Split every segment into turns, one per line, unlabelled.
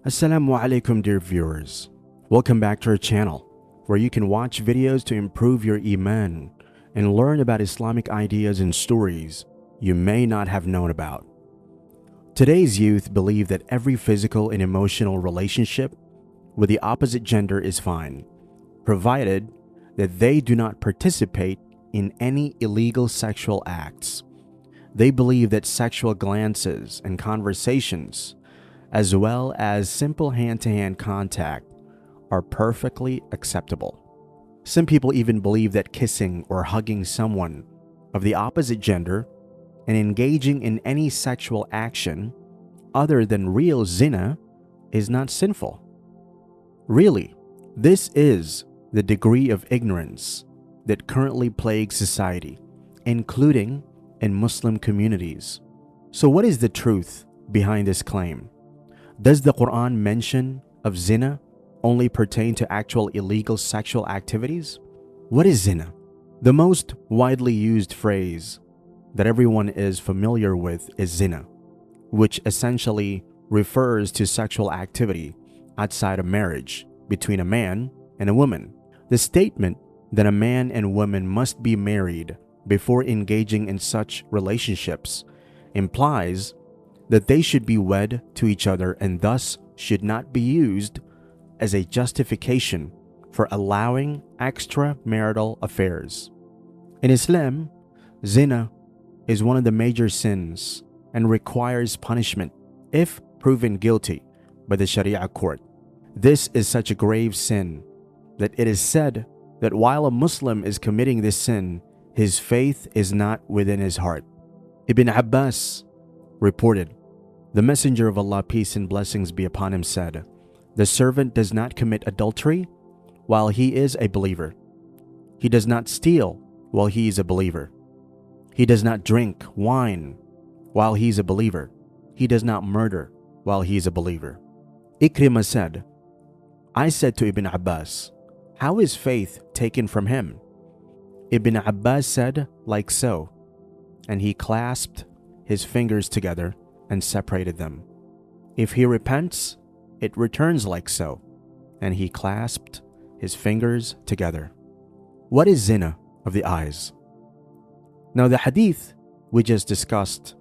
Assalamu alaikum, dear viewers. Welcome back to our channel, where you can watch videos to improve your Imaan and learn about Islamic ideas and stories you may not have known about. Today's youth believe that every physical and emotional relationship with the opposite gender is fine, provided that they do not participate in any illegal sexual acts. They believe that sexual glances and conversations, as well as simple hand-to-hand contact, are perfectly acceptable. Some people even believe that kissing or hugging someone of the opposite gender and engaging in any sexual action other than real zina is not sinful. Really, this is the degree of ignorance that currently plagues society, including in Muslim communities. So what is the truth behind this claim? Does the Quran mention of zina only pertain to actual illegal sexual activities? What is zina? The most widely used phrase that everyone is familiar with is zina, which essentially refers to sexual activity outside of marriage between a man and a woman. The statement that a man and woman must be married before engaging in such relationships implies that they should be wed to each other and thus should not be used as a justification for allowing extramarital affairs. In Islam, zina is one of the major sins and requires punishment if proven guilty by the Sharia court. This is such a grave sin that it is said that while a Muslim is committing this sin, his faith is not within his heart. Ibn Abbas reported, "The Messenger of Allah, peace and blessings be upon him, said, the servant does not commit adultery while he is a believer. He does not steal while he is a believer. He does not drink wine while he is a believer. He does not murder while he is a believer." Ikrimah said, "I said to Ibn Abbas, how is faith taken from him?" Ibn Abbas said, "Like so," and he clasped his fingers together and separated them. "If he repents, it returns like so," and he clasped his fingers together. What is zina of the eyes? Now the hadith we just discussed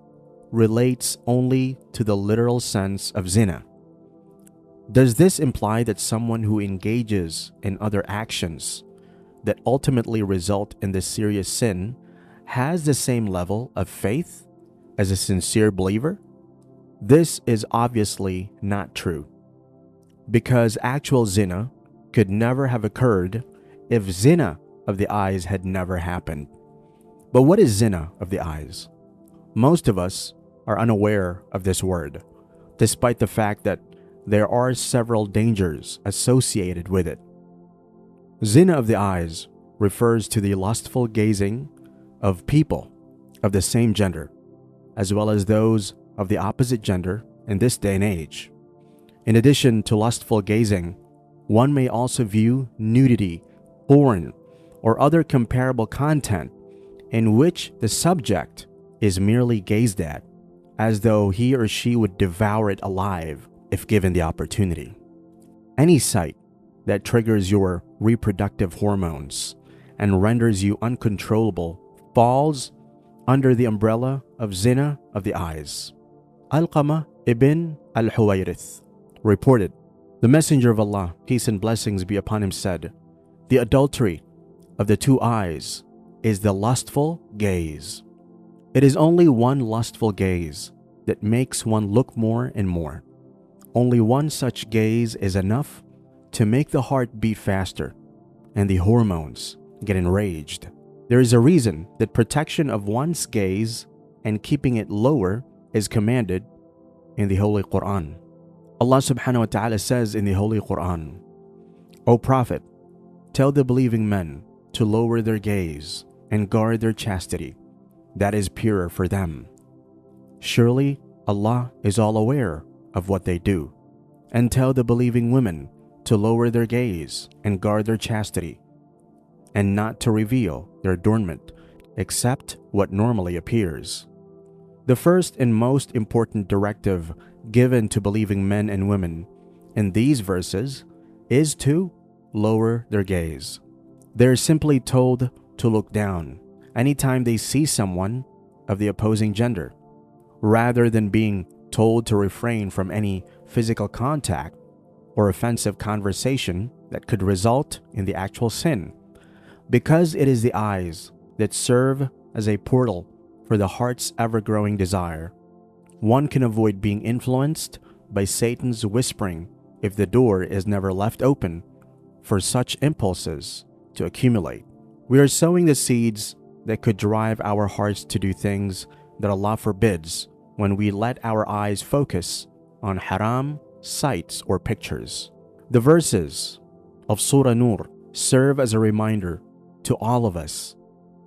relates only to the literal sense of zina. Does this imply that someone who engages in other actions that ultimately result in this serious sin has the same level of faith as a sincere believer? This is obviously not true, because actual zina could never have occurred if zina of the eyes had never happened. But what is zina of the eyes? Most of us are unaware of this word, despite the fact that there are several dangers associated with it. Zina of the eyes refers to the lustful gazing of people of the same gender, as well as those of the opposite gender in this day and age. In addition to lustful gazing, one may also view nudity, porn, or other comparable content in which the subject is merely gazed at, as though he or she would devour it alive if given the opportunity. Any sight that triggers your reproductive hormones and renders you uncontrollable falls under the umbrella of zina of the eyes. Alqamah ibn al-Huwayrith reported, "The Messenger of Allah, peace and blessings be upon him, said, the adultery of the two eyes is the lustful gaze. It is only one lustful gaze that makes one look more and more. Only one such gaze is enough to make the heart beat faster and the hormones get enraged. There is a reason that protection of one's gaze and keeping it lower is commanded in the Holy Quran. Allah subhanahu wa ta'ala says in the Holy Quran, O Prophet, tell the believing men to lower their gaze and guard their chastity. That is purer for them. Surely Allah is all aware of what they do. And tell the believing women to lower their gaze and guard their chastity, and not to reveal their adornment except what normally appears. The first and most important directive given to believing men and women in these verses is to lower their gaze. They're simply told to look down anytime they see someone of the opposing gender, rather than being told to refrain from any physical contact or offensive conversation that could result in the actual sin, because it is the eyes that serve as a portal for the heart's ever-growing desire. One can avoid being influenced by Satan's whispering if the door is never left open for such impulses to accumulate. We are sowing the seeds that could drive our hearts to do things that Allah forbids when we let our eyes focus on haram sights or pictures. The verses of Surah Nur serve as a reminder to all of us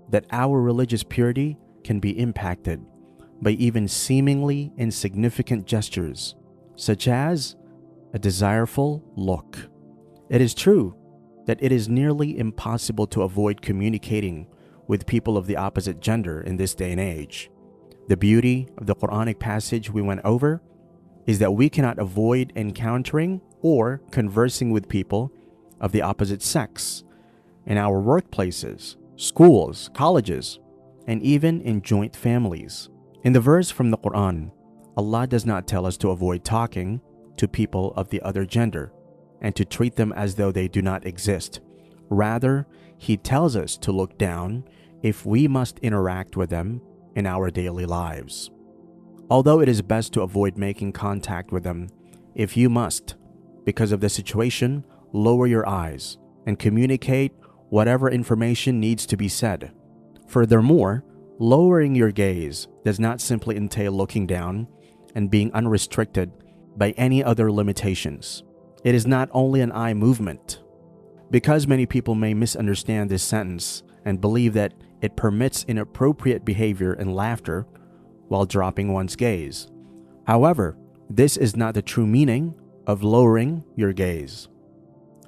that our religious purity can be impacted by even seemingly insignificant gestures, such as a desireful look. It is true that it is nearly impossible to avoid communicating with people of the opposite gender in this day and age. The beauty of the Quranic passage we went over is that we cannot avoid encountering or conversing with people of the opposite sex in our workplaces, schools, colleges, and even in joint families. In the verse from the Quran, Allah does not tell us to avoid talking to people of the other gender and to treat them as though they do not exist. Rather, He tells us to look down if we must interact with them in our daily lives. Although it is best to avoid making contact with them, if you must, because of the situation, lower your eyes and communicate whatever information needs to be said. Furthermore, lowering your gaze does not simply entail looking down and being unrestricted by any other limitations. It is not only an eye movement. Because many people may misunderstand this sentence and believe that it permits inappropriate behavior and laughter while dropping one's gaze. However, this is not the true meaning of lowering your gaze.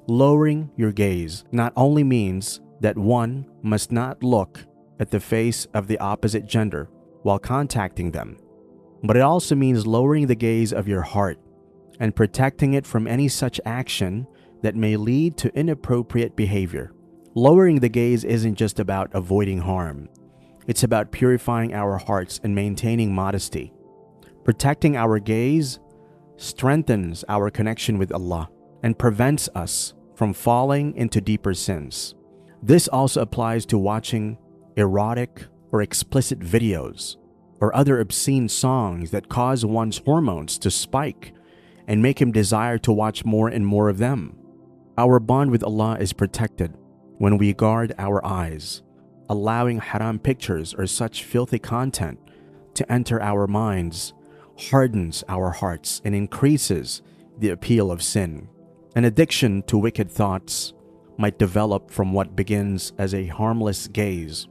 Lowering your gaze not only means that one must not look at the face of the opposite gender while contacting them, but it also means lowering the gaze of your heart and protecting it from any such action that may lead to inappropriate behavior. Lowering the gaze isn't just about avoiding harm. It's about purifying our hearts and maintaining modesty. Protecting our gaze strengthens our connection with Allah and prevents us from falling into deeper sins. This also applies to watching erotic or explicit videos or other obscene songs that cause one's hormones to spike and make him desire to watch more and more of them. Our bond with Allah is protected when we guard our eyes. Allowing haram pictures or such filthy content to enter our minds hardens our hearts and increases the appeal of sin. An addiction to wicked thoughts might develop from what begins as a harmless gaze,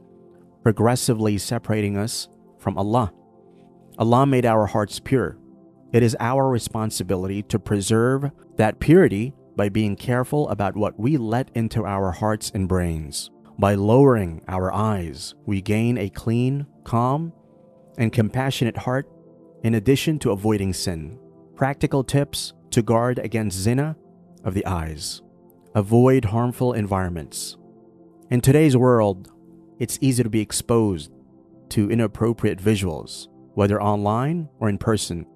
progressively separating us from Allah. Allah made our hearts pure. It is our responsibility to preserve that purity by being careful about what we let into our hearts and brains. By lowering our eyes, we gain a clean, calm, and compassionate heart in addition to avoiding sin. Practical tips to guard against zina of the eyes. Avoid harmful environments. In today's world, it's easy to be exposed to inappropriate visuals, whether online or in person.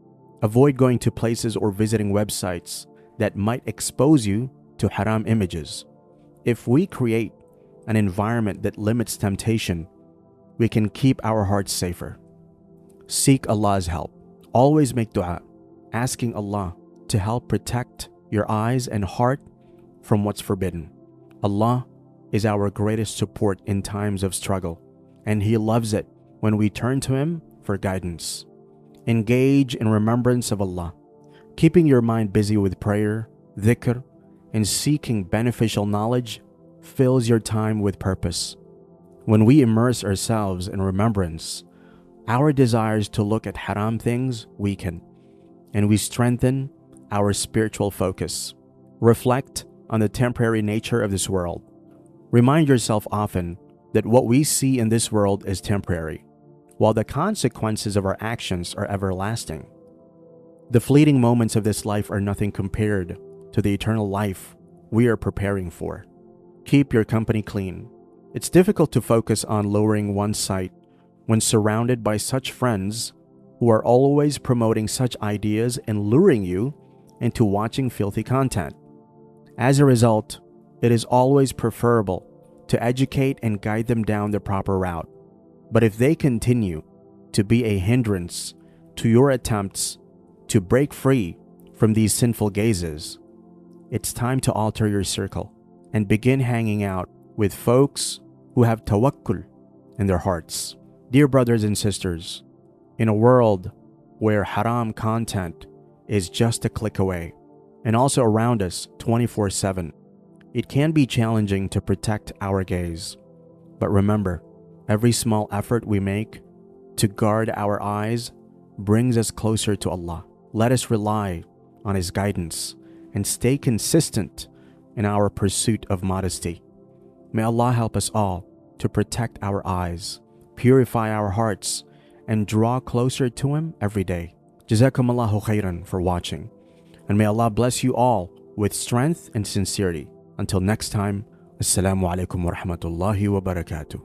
Avoid going to places or visiting websites that might expose you to haram images. If we create an environment that limits temptation, we can keep our hearts safer. Seek Allah's help. Always make dua, asking Allah to help protect your eyes and heart from what's forbidden. Allah is our greatest support in times of struggle, and He loves it when we turn to Him for guidance. Engage in remembrance of Allah, keeping your mind busy with prayer, dhikr, and seeking beneficial knowledge fills your time with purpose. When we immerse ourselves in remembrance, our desires to look at haram things weaken, and we strengthen our spiritual focus. Reflect on the temporary nature of this world. Remind yourself often that what we see in this world is temporary, while the consequences of our actions are everlasting. The fleeting moments of this life are nothing compared to the eternal life we are preparing for. Keep your company clean. It's difficult to focus on lowering one's sight when surrounded by such friends who are always promoting such ideas and luring you into watching filthy content. As a result, it is always preferable to educate and guide them down the proper route. But if they continue to be a hindrance to your attempts to break free from these sinful gazes, it's time to alter your circle and begin hanging out with folks who have tawakkul in their hearts. Dear brothers and sisters, in a world where haram content is just a click away and also around us 24/7, it can be challenging to protect our gaze. But remember, every small effort we make to guard our eyes brings us closer to Allah. Let us rely on His guidance and stay consistent in our pursuit of modesty. May Allah help us all to protect our eyes, purify our hearts, and draw closer to Him every day. Jazakumullahu khairan for watching, and may Allah bless you all with strength and sincerity. Until next time, Assalamu alaikum wa rahmatullahi wa barakatuh.